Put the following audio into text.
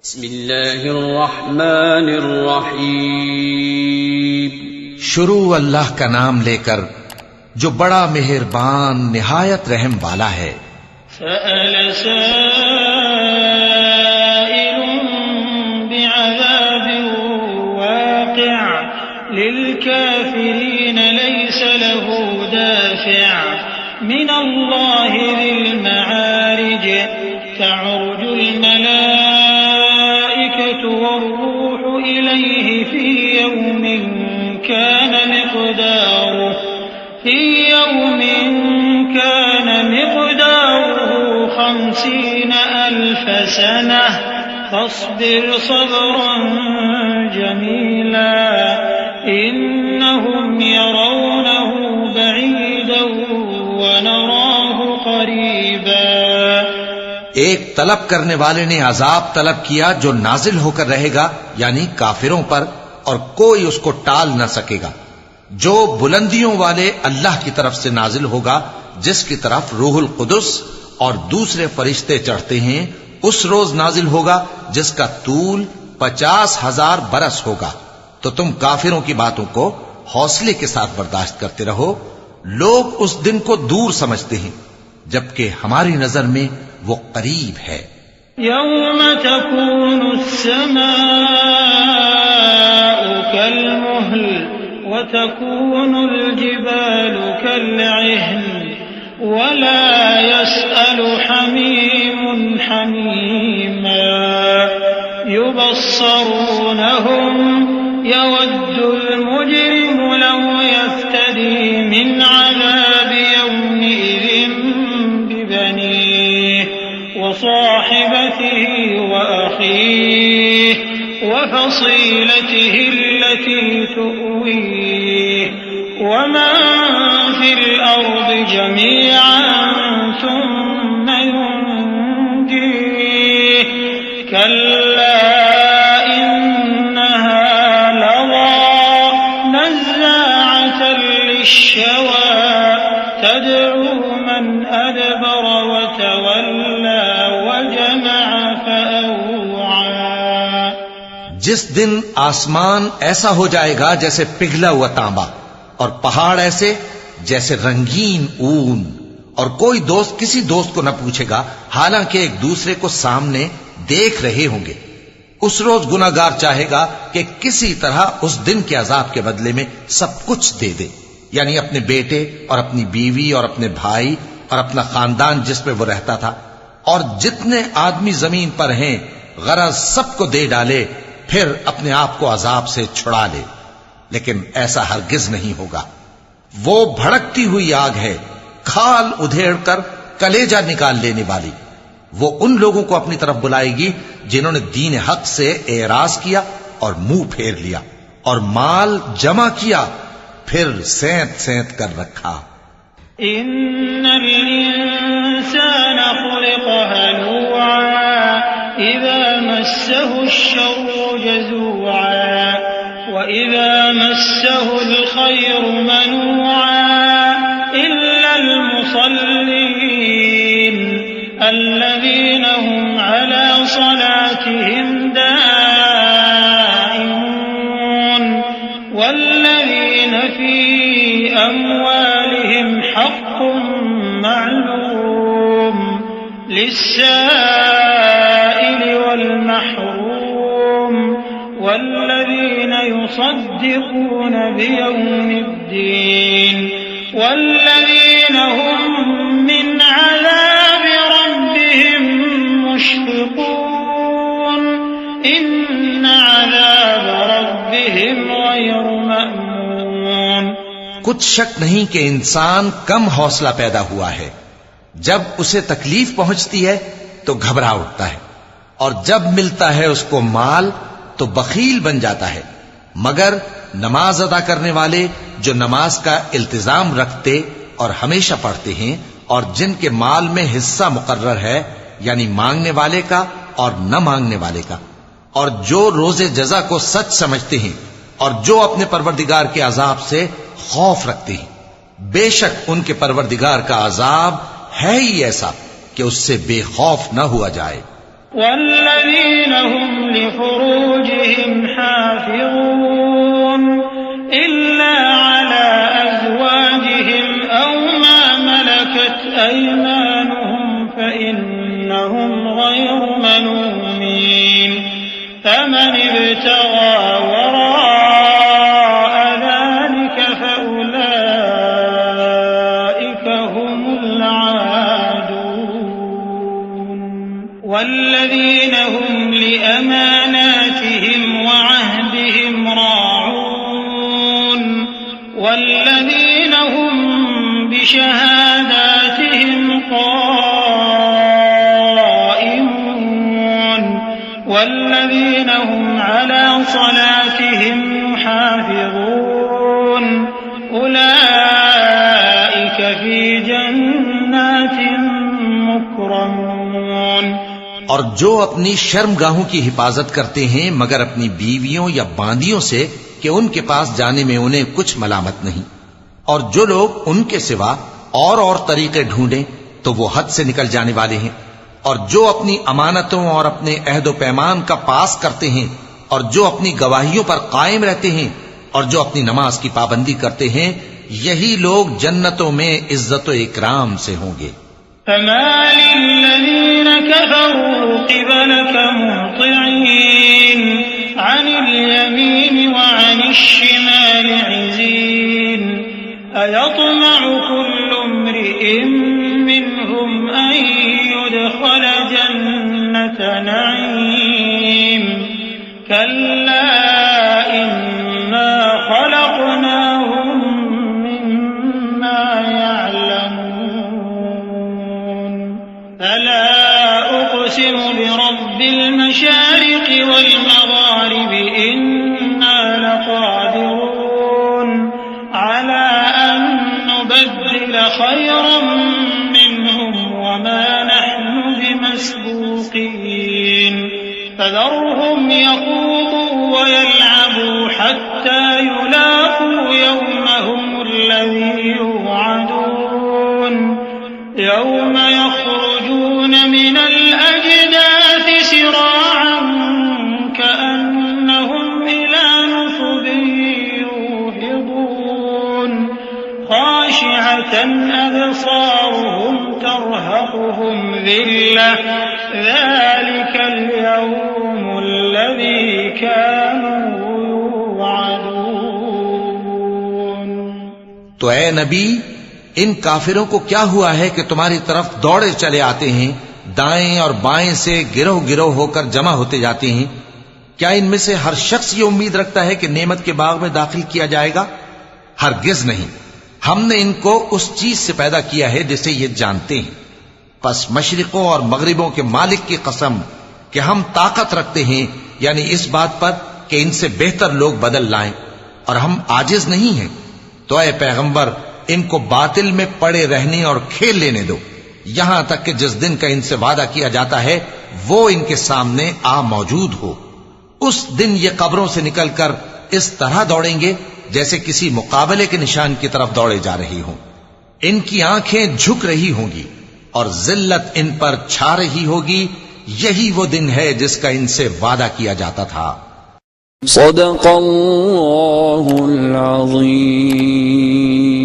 बिस्मिल्लाहिर्रहमानिर्रहीम। शुरू अल्लाह का नाम लेकर जो बड़ा मेहरबान निहायत रहम वाला है। सअल साइलुन बिअज़ाबिन वाक़िअ लिलकाफ़िरीन लैसा लहू दाफ़िअ मिनल्लाहि ज़िल मआरिज तअरुजुल मलाइकतु वर्रूहु इलैहि फ़ी यौमिन कान मिक़दारुहु 50 अल्फ़ सनह फ़ास्बिर सब्रन जमीला इन्नहुम यरौनहु बईदन व नराहु क़रीबा। एक तलब करने वाले ने अजाब तलब किया जो नाजिल होकर रहेगा, यानी काफिरों पर, और कोई उसको टाल न सकेगा। जो बुलंदियों वाले अल्लाह की तरफ से नाजिल होगा, जिसकी तरफ रूहुल कुदस और दूसरे फरिश्ते चढ़ते हैं, उस रोज नाजिल होगा जिसका तूल 50,000 बरस होगा। तो तुम काफिरों की बातों को हौसले के साथ बर्दाश्त करते रहो। लोग उस दिन को दूर समझते हैं, जबकि हमारी नजर में वो करीब है। यौम तकूनु अस्समाउ कल्मुहल व तकूनुल जिबालु कल्इह्न वला यसअलु हमीमुन हमीमा युबस्सरूनहुम यवद्दुल मुजरिमु लौ यफ्तदी मिन अज़ाबि यौमिइज़िन बिबनीह व साहिबतिही व अखीह व फसीलतिही अल्लती तुअवीह व मन फिल अर्दि जमीअन सुम्मा युनजीह कल्ला इन्नहा लज़ा नज़्ज़ाअतन लिश्शवा तद'ू मन अदबर व तवल्ला व जमअ फअवआ। जिस दिन आसमान ऐसा हो जाएगा जैसे पिघला हुआ तांबा, और पहाड़ ऐसे जैसे रंगीन ऊन, और कोई दोस्त किसी दोस्त को न पूछेगा, हालांकि एक दूसरे को सामने देख रहे होंगे। उस रोज गुनाहगार चाहेगा कि किसी तरह उस दिन के अजाब के बदले में सब कुछ दे दे, यानी अपने बेटे और अपनी बीवी और अपने भाई और अपना खानदान जिसमें वो रहता था, और जितने आदमी जमीन पर हैं, गरज सबको दे डाले, फिर अपने आप को अजाब से छुड़ा ले। लेकिन ऐसा हरगिज नहीं होगा। वो भड़कती हुई आग है, खाल उधेड़कर कलेजा निकाल लेने वाली। वो उन लोगों को अपनी तरफ बुलाएगी जिन्होंने दीन हक से एराज किया और मुंह फेर लिया, और माल जमा किया, फिर सेंत सेंत कर रखा। इन्नल इंसान खुलिक़ हलूआ इज़ा मस्सहु अश्शर्रु जज़ूआ व इज़ा मस्सहु अल-खैरु मनूआ इल्लल मुसल्लीन अल्लज़ीना हुम अला सलातिहिम दाइमून वल्लज़ीना फी अम्वालिहिम हक़्क़ुम मअलूम लिस्साइल वल महरूम वल्लज़ीना युसद्दिक़ून बियौमिद्दीन वल्लज़ीना हुम मिन अज़ाबि रब्बिहिम मुश्फ़िक़ून इन्न अज़ाब रब्बिहिम गैरु मअमून। कुछ शक नहीं कि इंसान कम हौसला पैदा हुआ है। जब उसे तकलीफ पहुंचती है तो घबरा उठता है, और जब मिलता है उसको माल तो बखील बन जाता है। मगर नमाज अदा करने वाले जो नमाज का इल्तिजाम रखते और हमेशा पढ़ते हैं, और जिनके माल में हिस्सा मुकर्रर है, यानी मांगने वाले का और न मांगने वाले का, और जो रोजे जजा को सच समझते हैं, और जो अपने परवरदिगार के अजाब से खौफ रखते हैं, बेशक उनके परवरदिगार का अजाब है ही ऐसा कि उससे बेखौफ न हुआ जाए। वल्लज़ीना हुम फमन इब्तगा वराअ ज़ालिक फउलाइक हुमुल आदून वल्लज़ीन हुम लिअमानातिहिम वअहदिहिम राऊन वल्लज़ीन हुम बिशहादातिहिम क़ाइमून वल्लज़ीन हुम अला सलातिहिम युहाफ़िज़ून उलाइक फ़ी जन्नातिन मुकरमून। और जो अपनी शर्मगाहों की हिफाजत करते हैं मगर अपनी बीवियों या बांदियों से कि उनके पास जाने में उन्हें कुछ मलामत नहीं, और जो लोग उनके सिवा और तरीके ढूंढें तो वो हद से निकल जाने वाले हैं, और जो अपनी अमानतों और अपने अहदो पैमान का पास करते हैं, और जो अपनी गवाहियों पर कायम रहते हैं, और जो अपनी नमाज की पाबंदी करते हैं, यही लोग जन्नतों में इज्जत व इकराम से होंगे। फमालिल्लज़ीन कफ़रू क़िबलक मुहतिईन अनिल यमीन व अनिश्शिमाल इज़ीन अयत्मअु कुल्लु इम्रिइन मिनहुम अन युदख़ल जन्नत नईम कल्ला इन्ना ख़लक़नाहुम मिम्मा यअलमून अला उक़सिमु बिरब्बिल मशारिक़ि वल मग़ारिबि इन्ना लक़ादिरून अला अन नुबद्दिल खैरन मिनहुम वमा नहनु बिमस्बूक़ीन फज़रहुम यख़ूदू वयल्अबू हत्ता युलाक़ू यौमहुम الذي يوعدون يوم يخرجون من الأجداث سراعا كأنهم إلى نصب يوفضون خاشعة أبصارهم ترهقهم ذلة ذلك اليوم الذي كانوا يوعدون। तो ए नबी, इन काफिरों को क्या हुआ है कि तुम्हारी तरफ दौड़े चले आते हैं, दाएं और बाएं से गिरोह गिरोह होकर जमा होते जाते हैं? क्या इनमें से हर शख्स ये उम्मीद रखता है कि नेमत के बाग में दाखिल किया जाएगा? हरगिज नहीं। हमने इनको उस चीज से पैदा किया है जिसे ये जानते हैं। बस मशरिकों और मगरिबों के मालिक की कसम कि हम ताकत रखते हैं, यानी इस बात पर कि इनसे बेहतर लोग बदल लाएं, और हम आजिज नहीं हैं। तो ऐ पैगंबर, इनको बातिल में पड़े रहने और खेल लेने दो, यहां तक कि जिस दिन का इनसे वादा किया जाता है वो इनके सामने आ मौजूद हो। उस दिन ये कब्रों से निकलकर इस तरह दौड़ेंगे जैसे किसी मुकाबले के निशान की तरफ दौड़े जा रही हों। इनकी आंखें झुक रही होंगी और जिल्लत इन पर छा रही होगी। यही वो दिन है जिसका इनसे वादा किया जाता था। सदक़ल्लाहुल अज़ीम।